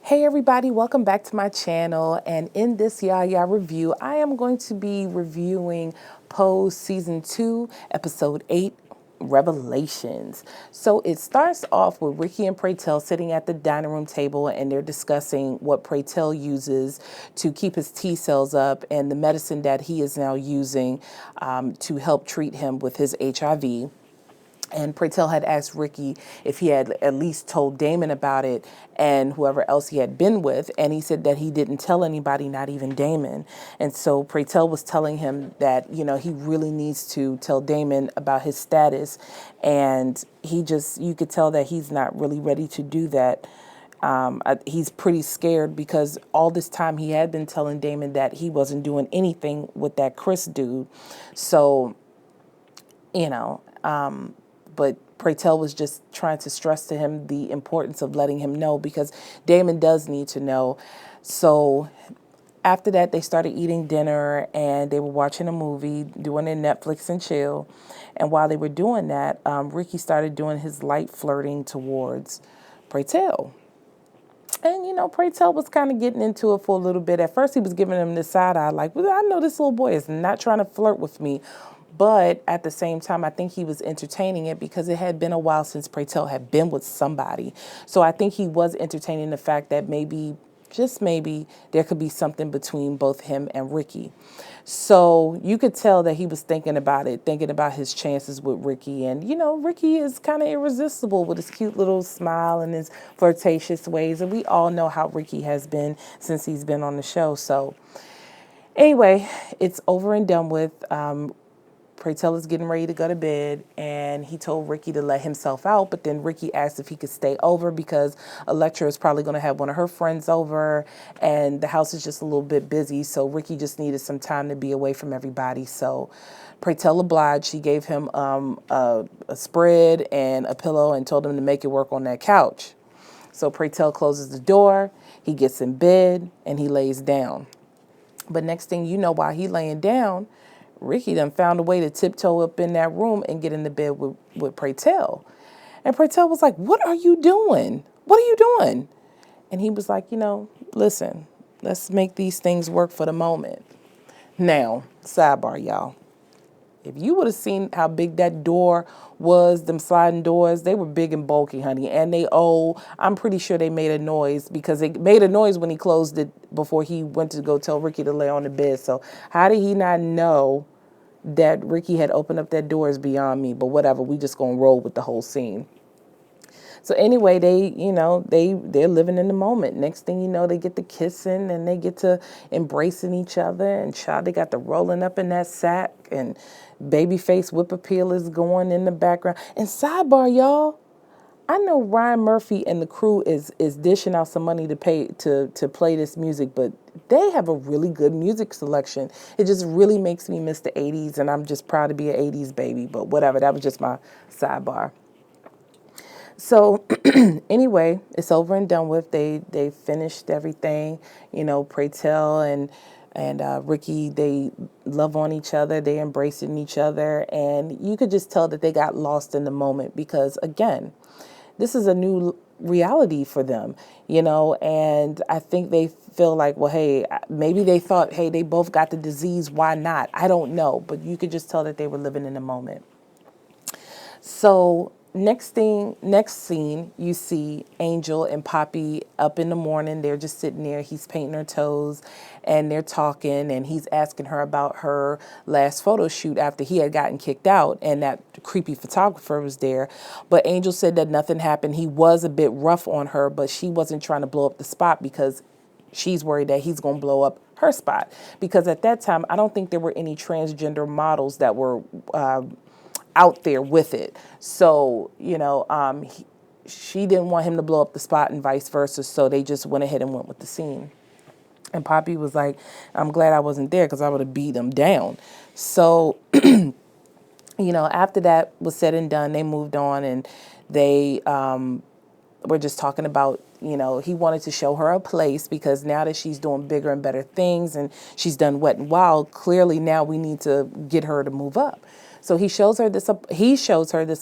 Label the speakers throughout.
Speaker 1: Hey everybody, welcome back to my channel, and in this YaYaReview, I am going to be reviewing Pose Season 2, Episode 8, Revelations. So it starts off with Ricky and Pratell sitting at the dining room table, and they're discussing what Pratell uses to keep his T cells up and the medicine that he is now using to help treat him with his HIV. And Pratell had asked Ricky if he had at least told Damon about it and whoever else he had been with. And he said that he didn't tell anybody, not even Damon. And so Pratell was telling him that, he really needs to tell Damon about his status. And you could tell that he's not really ready to do that. He's pretty scared because all this time he had been telling Damon that he wasn't doing anything with that Chris dude. So, but Pratell was just trying to stress to him the importance of letting him know because Damon does need to know. So after that, they started eating dinner and they were watching a movie, doing their Netflix and chill. And while they were doing that, Ricky started doing his light flirting towards Pratell. And, Pratell was kind of getting into it for a little bit. At first, he was giving him the side eye, like, well, I know this little boy is not trying to flirt with me. But at the same time, I think he was entertaining it because it had been a while since Pratell had been with somebody. So I think he was entertaining the fact that maybe, just maybe, there could be something between both him and Ricky. So you could tell that he was thinking about it, thinking about his chances with Ricky. And, Ricky is kind of irresistible with his cute little smile and his flirtatious ways. And we all know how Ricky has been since he's been on the show. So anyway, it's over and done with. Pratell is getting ready to go to bed, and he told Ricky to let himself out, but then Ricky asked if he could stay over because Elektra is probably going to have one of her friends over, and the house is just a little bit busy, so Ricky just needed some time to be away from everybody. So Pratell obliged. She gave him a spread and a pillow and told him to make it work on that couch. So Pratell closes the door, he gets in bed, and he lays down. But next thing you know, while he laying down, Ricky done found a way to tiptoe up in that room and get in the bed with Pratell. And Pratell was like, what are you doing? What are you doing? And he was like, listen, let's make these things work for the moment. Now, sidebar, y'all. If you would have seen how big that door was, them sliding doors, they were big and bulky, honey. And I'm pretty sure they made a noise because it made a noise when he closed it before he went to go tell Ricky to lay on the bed. So how did he not know that Ricky had opened up that door is beyond me. But whatever, we just gonna roll with the whole scene. So anyway, they're living in the moment. Next thing you know, they get to kissing and they get to embracing each other. And they got the rolling up in that sack and babyface whip appeal is going in the background. And sidebar, y'all, I know Ryan Murphy and the crew is dishing out some money to pay to play this music, but they have a really good music selection. It just really makes me miss the 80s, and I'm just proud to be an 80s baby, but whatever. That was just my sidebar. So anyway, it's over and done with. They finished everything. Pratell and Ricky, they love on each other. They embracing each other. And you could just tell that they got lost in the moment because, again, this is a new reality for them, and I think they feel like, well, hey, maybe they thought, hey, they both got the disease. Why not? I don't know. But you could just tell that they were living in the moment. So next scene, you see Angel and Papi up in the morning. They're just sitting there. He's painting her toes and they're talking and he's asking her about her last photo shoot after he had gotten kicked out and that creepy photographer was there. But Angel said that nothing happened. He was a bit rough on her, but she wasn't trying to blow up the spot because she's worried that he's going to blow up her spot. Because at that time, I don't think there were any transgender models that were out there with it. So, she didn't want him to blow up the spot and vice versa. So they just went ahead and went with the scene. And Papi was like, I'm glad I wasn't there because I would have beat him down. So, after that was said and done, they moved on and they were just talking about, he wanted to show her a place because now that she's doing bigger and better things and she's done Wet and Wild, clearly now we need to get her to move up. So he shows her this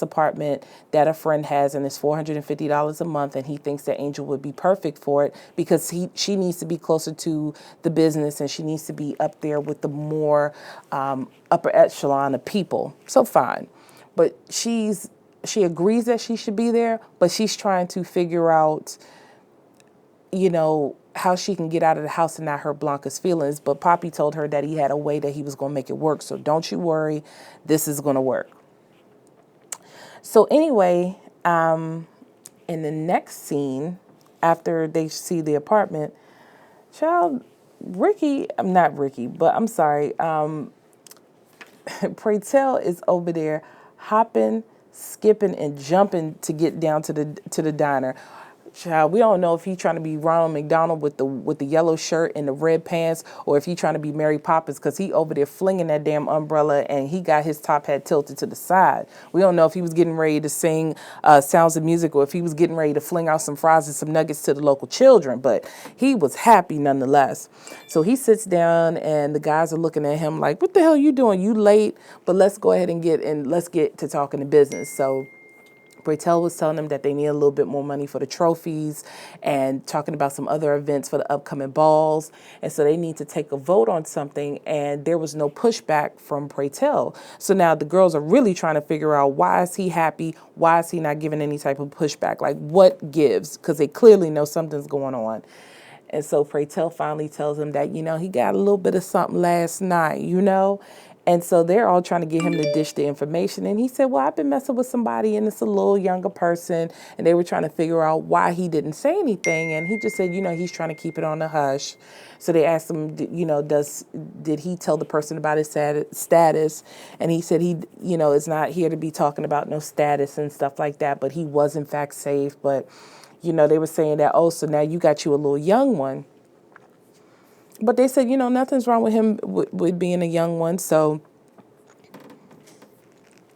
Speaker 1: apartment that a friend has, and it's $450 a month, and he thinks that Angel would be perfect for it because she needs to be closer to the business, and she needs to be up there with the more upper echelon of people. So fine. But she agrees that she should be there, but she's trying to figure out, how she can get out of the house and not hurt Blanca's feelings. But Papi told her that he had a way that he was going to make it work. So don't you worry, this is going to work. So anyway, in the next scene, after they see the apartment, Pratell is over there hopping, skipping, and jumping to get down to the diner. Child, we don't know if he's trying to be Ronald McDonald with the yellow shirt and the red pants, or if he's trying to be Mary Poppins, because he over there flinging that damn umbrella and he got his top hat tilted to the side. We don't know if he was getting ready to sing Sounds of Music, or if he was getting ready to fling out some fries and some nuggets to the local children, but he was happy nonetheless. So he sits down and the guys are looking at him like, what the hell are you doing? You late, but let's go ahead and let's get to talking to business. So Pratell was telling them that they need a little bit more money for the trophies and talking about some other events for the upcoming balls. And so they need to take a vote on something. And there was no pushback from Pratell. So now the girls are really trying to figure out, why is he happy? Why is he not giving any type of pushback? Like, what gives? Because they clearly know something's going on. And so Pratell finally tells him that, he got a little bit of something last night, And so they're all trying to get him to dish the information. And he said, well, I've been messing with somebody and it's a little younger person. And they were trying to figure out why he didn't say anything. And he just said, he's trying to keep it on the hush. So they asked him, did he tell the person about his status? And he said he, is not here to be talking about no status and stuff like that. But he was in fact safe. But, they were saying that, oh, so now you got you a little young one. But they said, nothing's wrong with him with being a young one. So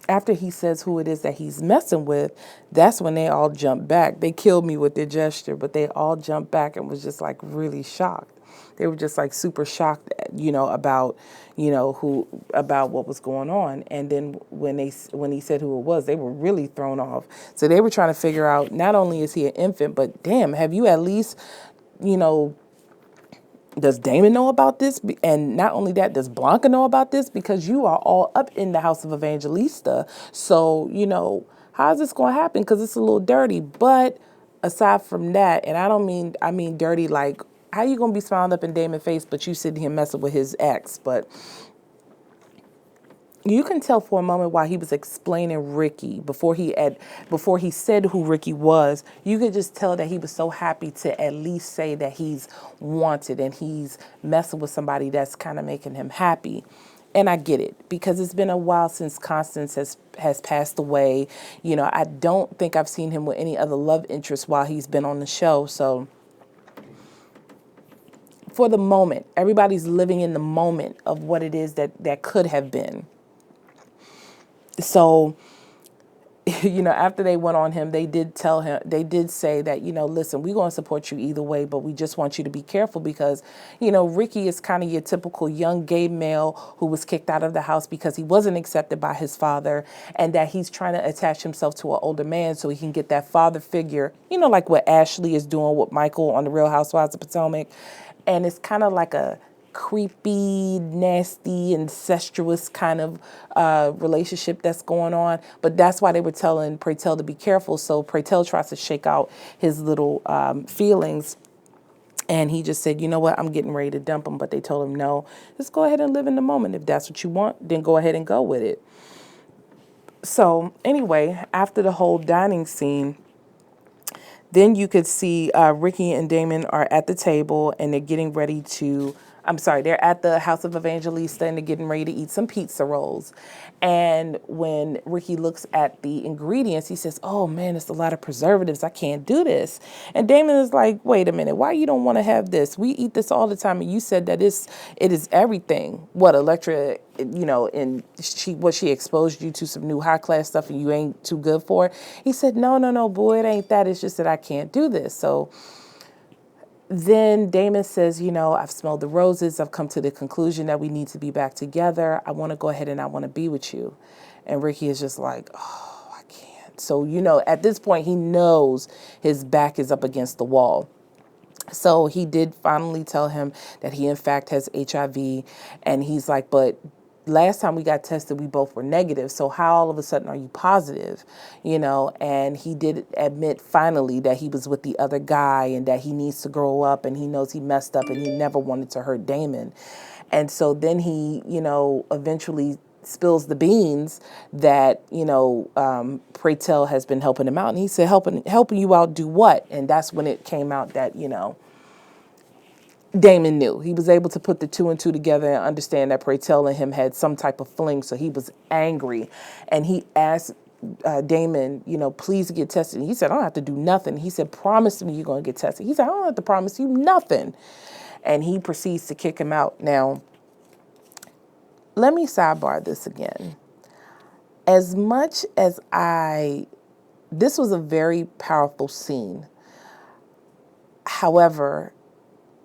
Speaker 1: after he says who it is that he's messing with, that's when they all jump back. They killed me with their gesture, but they all jumped back and was just like really shocked. They were just like super shocked, about what was going on. And then when he said who it was, they were really thrown off. So they were trying to figure out, not only is he an infant, but damn, have you at least, does Damon know about this? And not only that, does Blanca know about this? Because you are all up in the house of Evangelista. So, how is this going to happen? Because it's a little dirty. But aside from that, and I mean dirty, like, how you going to be smiling up in Damon's face, but you sitting here messing with his ex? But you can tell for a moment while he was explaining Ricky, before he said who Ricky was, you could just tell that he was so happy to at least say that he's wanted and he's messing with somebody that's kind of making him happy. And I get it, because it's been a while since Constance has passed away. I don't think I've seen him with any other love interest while he's been on the show. So for the moment, everybody's living in the moment of what it is that could have been. So, after they went on him, they did say that, listen, we're going to support you either way, but we just want you to be careful because, Ricky is kind of your typical young gay male who was kicked out of the house because he wasn't accepted by his father, and that he's trying to attach himself to an older man so he can get that father figure, like what Ashley is doing with Michael on The Real Housewives of Potomac. And it's kind of like a creepy, nasty, incestuous kind of relationship that's going on. But that's why they were telling Pratell to be careful. So Pratell tries to shake out his little feelings. And he just said, you know what, I'm getting ready to dump him. But they told him, no, just go ahead and live in the moment. If that's what you want, then go ahead and go with it. So anyway, after the whole dining scene, then you could see Ricky and Damon are at the table and they're getting ready to, they're at the house of Evangelista and they're getting ready to eat some pizza rolls. And when Ricky looks at the ingredients, he says, oh man, it's a lot of preservatives. I can't do this. And Damon is like, wait a minute, why you don't want to have this? We eat this all the time. And you said that it is everything. What, Elektra, and she exposed you to some new high class stuff and you ain't too good for it. He said, no, boy, it ain't that. It's just that I can't do this. So then Damon says, I've smelled the roses. I've come to the conclusion that we need to be back together. I want to go ahead and I want to be with you. And Ricky is just like, oh, I can't. So, at this point, he knows his back is up against the wall. So he did finally tell him that he, in fact, has HIV. And he's like, but last time we got tested, we both were negative. So how all of a sudden are you positive? And he did admit finally that he was with the other guy and that he needs to grow up and he knows he messed up and he never wanted to hurt Damon. And so then he, eventually spills the beans that, Pratell has been helping him out. And he said, helping you out, do what? And that's when it came out that, Damon knew. He was able to put the two and two together and understand that Pratell and him had some type of fling. So he was angry. And he asked Damon, please get tested. And he said, I don't have to do nothing. He said, promise me you're going to get tested. He said, I don't have to promise you nothing. And he proceeds to kick him out. Now, let me sidebar this again. As much as this was a very powerful scene. However,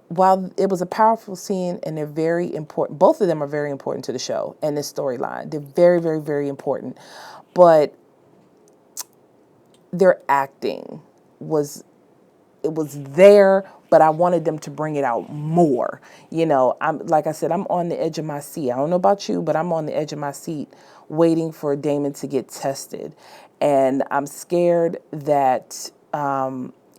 Speaker 1: while it was a powerful scene and they're very important, both of them are very important to the show and this storyline. They're very, very, very important. But their acting was there, but I wanted them to bring it out more. Like I said, I'm on the edge of my seat. I don't know about you, but I'm on the edge of my seat waiting for Damon to get tested. And I'm scared that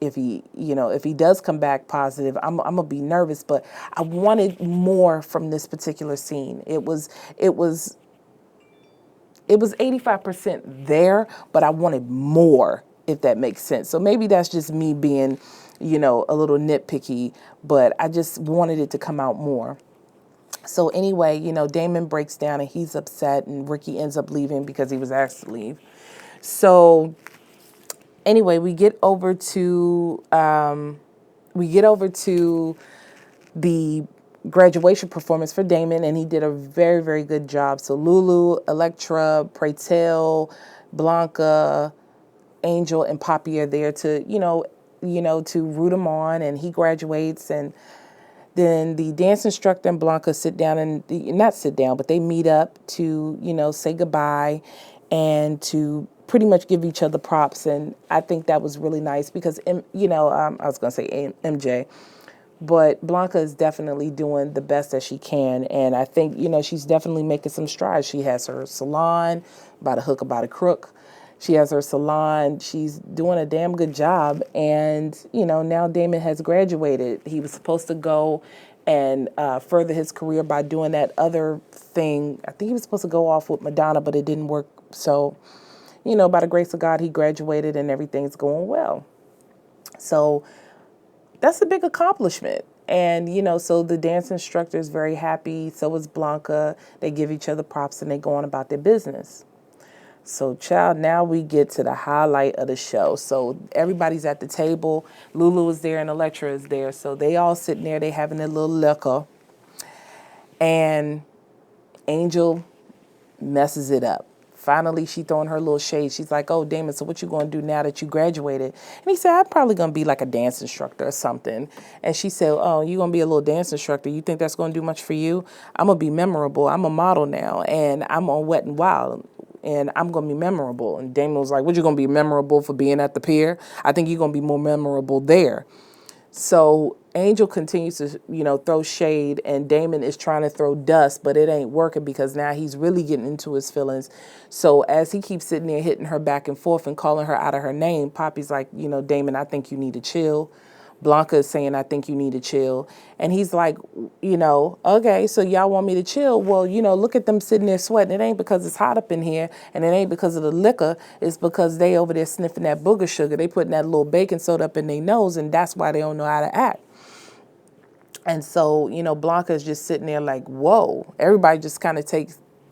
Speaker 1: if he does come back positive, I'm gonna be nervous, but I wanted more from this particular scene. It was 85% there, but I wanted more, if that makes sense. So maybe that's just me being, a little nitpicky, but I just wanted it to come out more. So anyway, Damon breaks down and he's upset and Ricky ends up leaving because he was asked to leave. So anyway, we get over to the graduation performance for Damon, and he did a very, very good job. So Lulu, Elektra, Pratell, Blanca, Angel, and Papi are there to, to root him on, and he graduates. And then the dance instructor and Blanca not sit down, but they meet up to, say goodbye and to pretty much give each other props. And I think that was really nice because, I was going to say MJ, but Blanca is definitely doing the best that she can. And I think, she's definitely making some strides. She has her salon, by the hook, by the crook. She has her salon. She's doing a damn good job. And, now Damon has graduated. He was supposed to go and further his career by doing that other thing. I think he was supposed to go off with Madonna, but it didn't work. So, by the grace of God, he graduated and everything's going well. So that's a big accomplishment. And, so the dance instructor is very happy. So is Blanca. They give each other props and they go on about their business. So, child, now we get to the highlight of the show. So everybody's at the table. Lulu is there and Elektra is there. So they all sitting there. They having their little liquor. And Angel messes it up. Finally, she throwing her little shade. She's like, oh, Damon, so what you going to do now that you graduated? And he said, I'm probably going to be like a dance instructor or something. And she said, oh, you going to be a little dance instructor. You think that's going to do much for you? I'm going to be memorable. I'm a model now, and I'm on Wet and Wild, and I'm going to be memorable. And Damon was like, what, you going to be memorable for being at the pier? I think you're going to be more memorable there. So Angel continues to, throw shade, and Damon is trying to throw dust, but it ain't working because now he's really getting into his feelings. So as he keeps sitting there hitting her back and forth and calling her out of her name, Papi's like, Damon, I think you need to chill. Blanca is saying, I think you need to chill. And he's like, okay, so y'all want me to chill? Well, look at them sitting there sweating. It ain't because it's hot up in here, and it ain't because of the liquor. It's because they over there sniffing that booger sugar. They putting that little baking soda up in their nose, and that's why they don't know how to act. And so, Blanca is just sitting there like, whoa. Everybody just kind of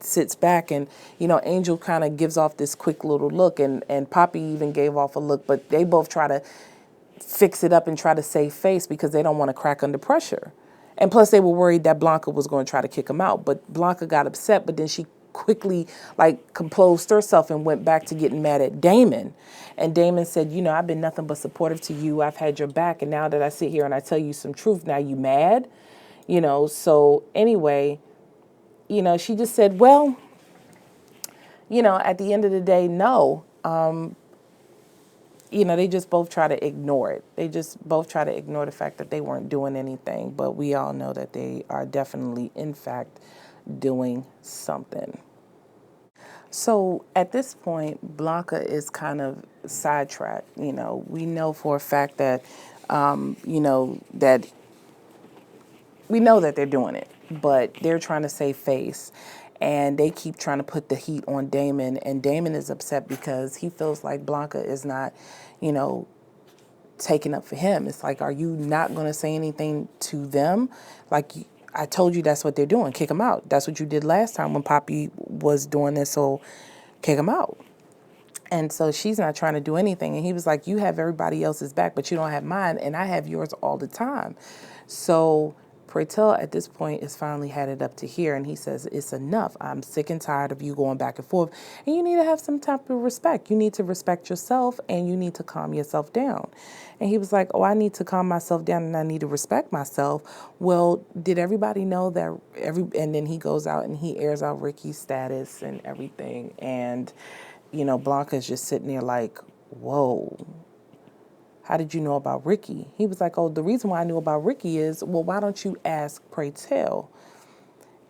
Speaker 1: sits back, and, Angel kind of gives off this quick little look, and Papi even gave off a look, but they both try to fix it up and try to save face because they don't want to crack under pressure. And plus they were worried that Blanca was going to try to kick him out. But Blanca got upset, but then she quickly composed herself and went back to getting mad at Damon. And Damon said, I've been nothing but supportive to you. I've had your back. And now that I sit here and I tell you some truth, now you mad? So anyway, she just said, well, at the end of the day, no. They just both try to ignore it. They just both try to ignore the fact that they weren't doing anything. But we all know that they are definitely, in fact, doing something. So at this point, Blanca is kind of sidetracked. We know for a fact that, that we know that they're doing it, but they're trying to save face. And they keep trying to put the heat on Damon. And Damon is upset because he feels like Blanca is not, taking up for him. It's like, are you not going to say anything to them? Like, I told you that's what they're doing. Kick them out. That's what you did last time when Papi was doing this. So kick them out. And so she's not trying to do anything. And he was like, you have everybody else's back, but you don't have mine. And I have yours all the time. So Pratell at this point is finally had it up to here, and he says, it's enough. I'm sick and tired of you going back and forth, and you need to have some type of respect. You need to respect yourself, and you need to calm yourself down. And he was like, oh, I need to calm myself down, and I need to respect myself. Well, did everybody know that and then he goes out and he airs out Ricky's status and everything, and, Blanca's just sitting there like, whoa. How did you know about Ricky? He was like, oh, the reason why I knew about Ricky is, well, why don't you ask Pratell?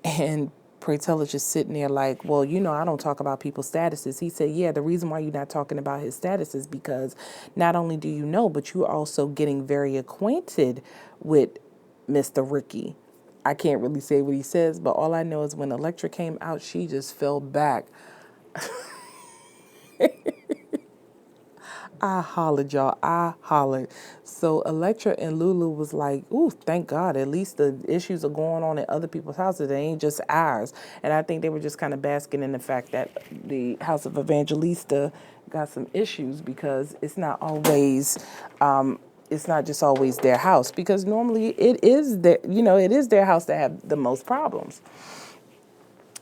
Speaker 1: And Pratell is just sitting there like, well, I don't talk about people's statuses. He said, yeah, the reason why you're not talking about his status is because not only do you know, but you're also getting very acquainted with Mr. Ricky. I can't really say what he says, but all I know is when Elektra came out, she just fell back. I hollered, y'all. I hollered. So Elektra and Lulu was like, ooh, thank God. At least the issues are going on at other people's houses. They ain't just ours. And I think they were just kind of basking in the fact that the house of Evangelista got some issues because it's not always, it's not just always their house. Because normally it is their house that have the most problems.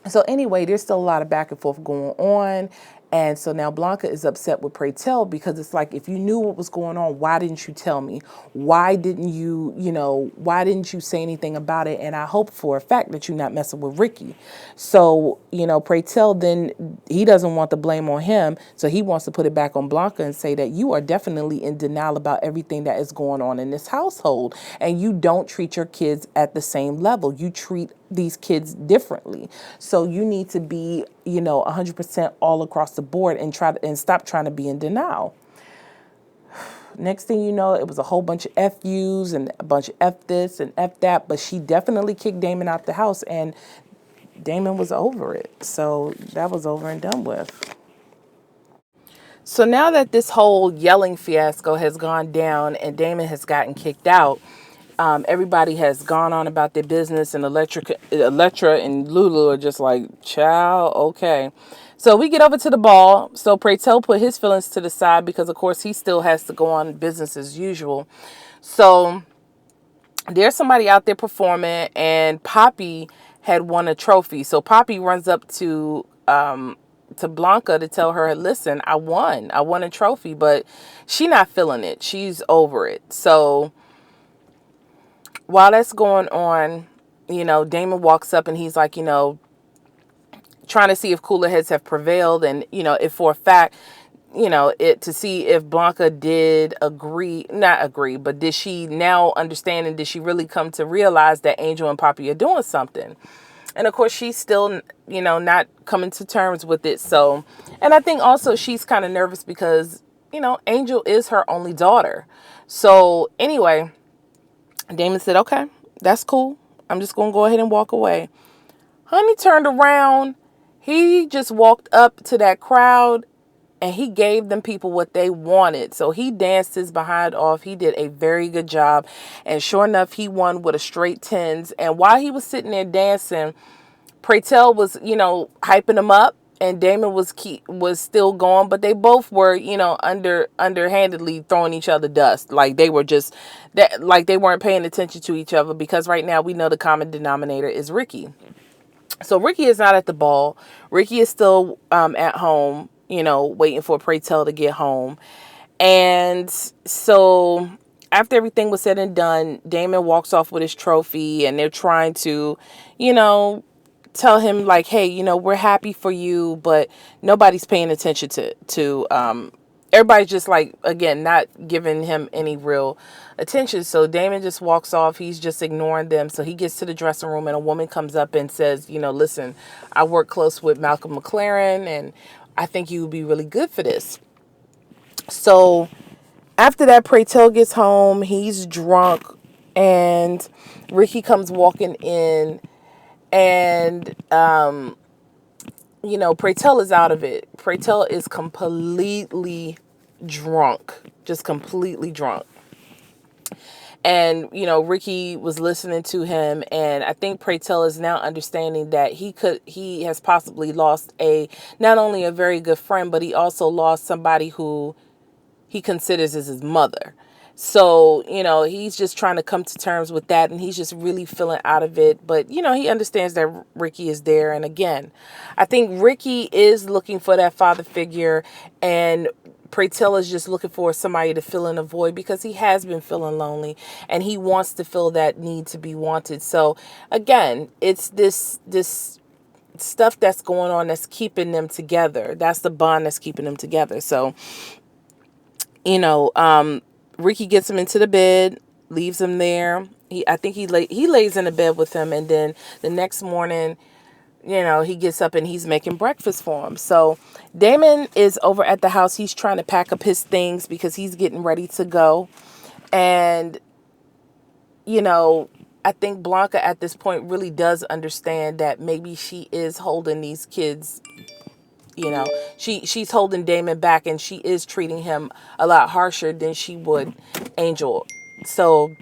Speaker 1: So anyway, there's still a lot of back and forth going on. And so now Blanca is upset with Pratell because it's like, if you knew what was going on, why didn't you tell me? Why didn't you say anything about it? And I hope for a fact that you're not messing with Ricky. So, Pratell then, he doesn't want the blame on him. So he wants to put it back on Blanca and say that you are definitely in denial about everything that is going on in this household. And you don't treat your kids at the same level. You treat these kids differently. So you need to be, 100% all across the board and stop trying to be in denial. Next thing you know, it was a whole bunch of F yous and a bunch of F this and F that, but she definitely kicked Damon out the house and Damon was over it. So that was over and done with. So now that this whole yelling fiasco has gone down and Damon has gotten kicked out, everybody has gone on about their business, and Elektra and Lulu are just like, ciao, okay. So we get over to the ball. So Pratell put his feelings to the side because, of course, he still has to go on business as usual. So there's somebody out there performing, and Papi had won a trophy. So Papi runs up to Blanca to tell her, listen, I won a trophy, but she not feeling it. She's over it. So while that's going on, Damon walks up and he's like, trying to see if cooler heads have prevailed. And, if for a fact, to see if Blanca did not agree, but did she now understand and did she really come to realize that Angel and Papi are doing something? And of course, she's still, not coming to terms with it. So, and I think also she's kind of nervous because, Angel is her only daughter. So anyway, Damon said, okay, that's cool. I'm just going to go ahead and walk away. Honey turned around. He just walked up to that crowd and he gave them people what they wanted. So he danced his behind off. He did a very good job. And sure enough, he won with a straight tens. And while he was sitting there dancing, Pratell was, hyping him up. And Damon was still going, but they both were, underhandedly throwing each other dust. Like they were just like they weren't paying attention to each other because right now we know the common denominator is Ricky. So Ricky is not at the ball. Ricky is still at home, waiting for Pratell to get home. And so after everything was said and done, Damon walks off with his trophy and they're trying to, tell him like, hey, we're happy for you, but nobody's paying attention to everybody's just like, again, not giving him any real attention. So Damon just walks off. He's just ignoring them. So he gets to the dressing room and a woman comes up and says, listen, I work close with Malcolm McLaren and I think you would be really good for this. So after that, Pratell gets home. He's drunk and Ricky comes walking in and, Pratell is out of it. Pratell is completely drunk, just completely drunk. And, Ricky was listening to him, and I think Pratell is now understanding that he has possibly lost not only a very good friend, but he also lost somebody who he considers as his mother. So, he's just trying to come to terms with that, and he's just really feeling out of it. But, he understands that Ricky is there. And again, I think Ricky is looking for that father figure, and Pratell is just looking for somebody to fill in a void because he has been feeling lonely and he wants to feel that need to be wanted. So again, it's this stuff that's going on that's keeping them together. That's the bond that's keeping them together. So, Ricky gets him into the bed, leaves him there. I think he lays in the bed with him, and then the next morning, he gets up and he's making breakfast for him. So Damon is over at the house. He's trying to pack up his things because he's getting ready to go. And, I think Blanca at this point really does understand that maybe she is holding these kids, she's holding Damon back and she is treating him a lot harsher than she would Angel. So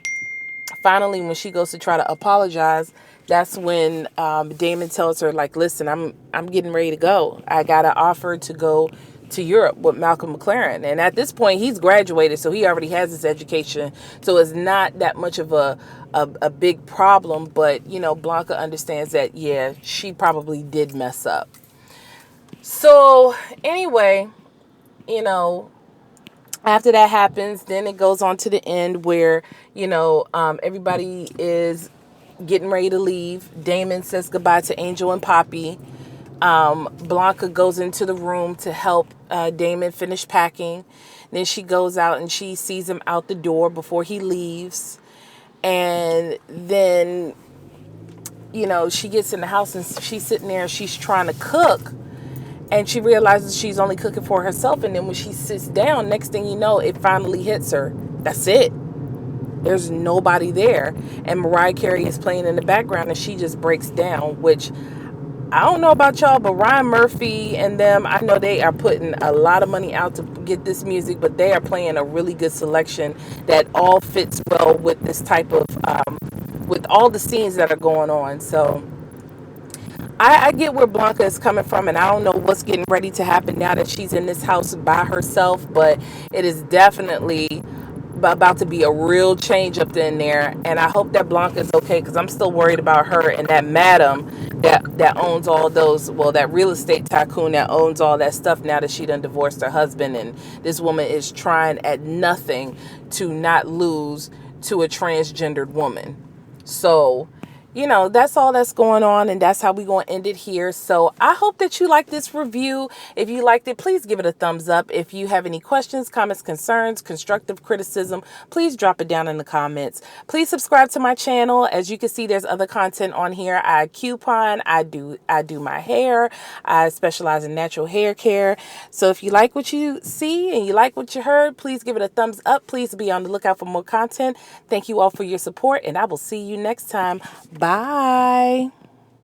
Speaker 1: finally, when she goes to try to apologize, that's when Damon tells her, like, listen, I'm getting ready to go. I got an offer to go to Europe with Malcolm McLaren. And at this point, he's graduated, so he already has his education. So it's not that much of a big problem. But, Blanca understands that, yeah, she probably did mess up. So anyway, after that happens, then it goes on to the end where, everybody is getting ready to leave. Damon says goodbye to Angel and Papi. Blanca goes into the room to help Damon finish packing. Then she goes out and she sees him out the door before he leaves. And then, she gets in the house and she's sitting there and she's trying to cook. And she realizes she's only cooking for herself. And then when she sits down, next thing you know, it finally hits her. That's it. There's nobody there. And Mariah Carey is playing in the background and she just breaks down, which I don't know about y'all, but Ryan Murphy and them, I know they are putting a lot of money out to get this music, but they are playing a really good selection that all fits well with this type of, with all the scenes that are going on. So I get where Blanca is coming from, and I don't know what's getting ready to happen now that she's in this house by herself, but it is definitely about to be a real change up in there. And I hope that Blanca is okay, because I'm still worried about her and that madam that owns all those, well, that real estate tycoon that owns all that stuff now that she done divorced her husband. And this woman is trying at nothing to not lose to a transgendered woman. So that's all that's going on, and that's how we're going to end it here. So I hope that you like this review. If you liked it, please give it a thumbs up. If you have any questions, comments, concerns, constructive criticism, please drop it down in the comments. Please subscribe to my channel. As you can see, there's other content on here. I coupon, I do my hair. I specialize in natural hair care. So if you like what you see and you like what you heard, please give it a thumbs up. Please be on the lookout for more content. Thank you all for your support, and I will see you next time. Bye.